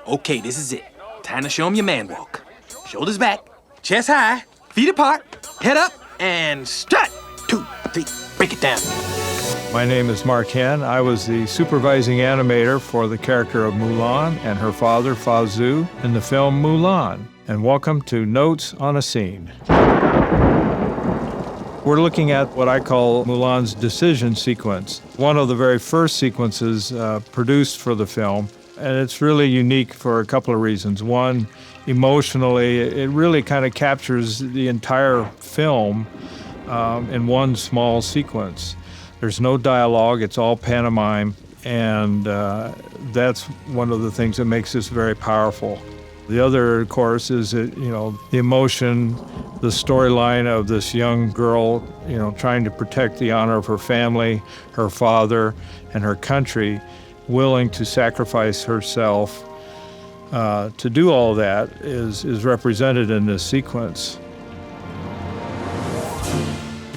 Okay, this is it. Time to show him your man walk. Shoulders back, chest high, feet apart, head up, and strut. 2, 3, break it down. My name is Henn. I was the supervising animator for the character of Mulan and her father, Fa Zhu, in the film Mulan. And welcome to Notes on a Scene. We're looking at what I call Mulan's decision sequence, one of the very first sequences produced for the film. And it's really unique for a couple of reasons. One, emotionally, it really kind of captures the entire film in one small sequence. There's no dialogue, it's all pantomime, and that's one of the things that makes this very powerful. The other, of course, is that, the emotion, the storyline of this young girl, trying to protect the honor of her family, her father, and her country, willing to sacrifice herself to do all that is represented in this sequence.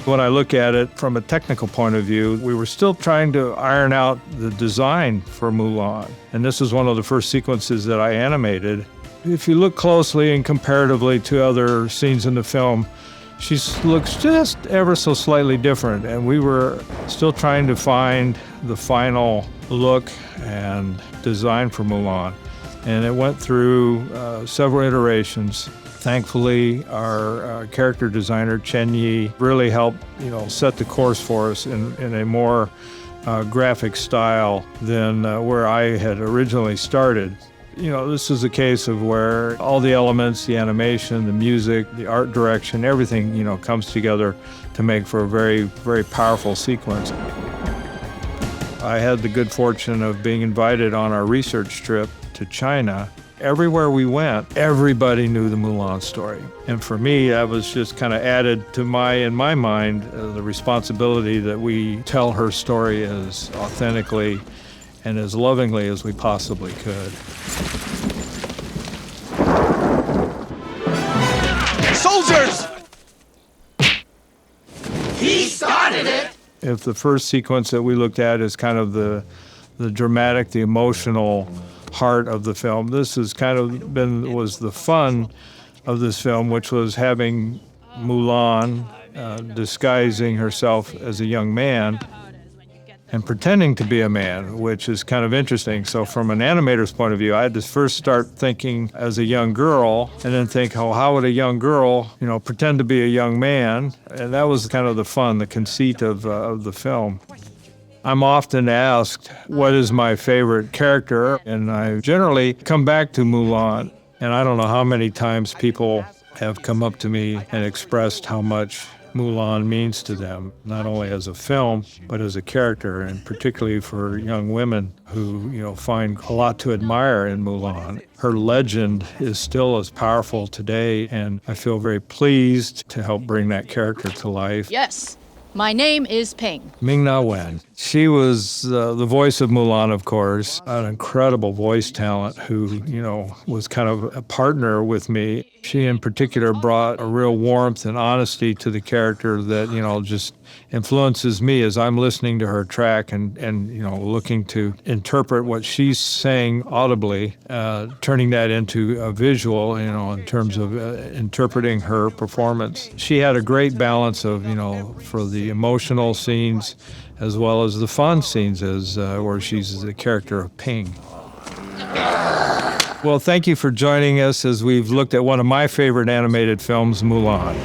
When I look at it from a technical point of view, we were still trying to iron out the design for Mulan. And this is one of the first sequences that I animated. If you look closely and comparatively to other scenes in the film, she looks just ever so slightly different. And we were still trying to find the final look and design for Mulan. And it went through several iterations. Thankfully, our character designer, Chen Yi, really helped, set the course for us in a more graphic style than where I had originally started. This is a case of where all the elements, the animation, the music, the art direction, everything, comes together to make for a very, very powerful sequence. I had the good fortune of being invited on our research trip to China. Everywhere we went, everybody knew the Mulan story. And for me, that was just kind of added to in my mind, the responsibility that we tell her story as authentically and as lovingly as we possibly could. Soldiers! He started it! If the first sequence that we looked at is kind of the dramatic, the emotional heart of the film, this has kind of was the fun of this film, which was having Mulan disguising herself as a young man and pretending to be a man, which is kind of interesting. So from an animator's point of view, I had to first start thinking as a young girl and then think, how would a young girl, pretend to be a young man? And that was kind of the fun, the conceit of the film. I'm often asked, what is my favorite character? And I generally come back to Mulan. And I don't know how many times people have come up to me and expressed how much Mulan means to them, not only as a film, but as a character, and particularly for young women who, find a lot to admire in Mulan. Her legend is still as powerful today, and I feel very pleased to help bring that character to life. Yes, my name is Ping. Ming-Na Wen. She was the voice of Mulan, of course, an incredible voice talent who, was kind of a partner with me. She in particular brought a real warmth and honesty to the character that, just influences me as I'm listening to her track and looking to interpret what she's saying audibly, turning that into a visual, in terms of interpreting her performance. She had a great balance of, for the emotional scenes as well as the fun scenes where she's the character of Ping. Well, thank you for joining us as we've looked at one of my favorite animated films, Mulan.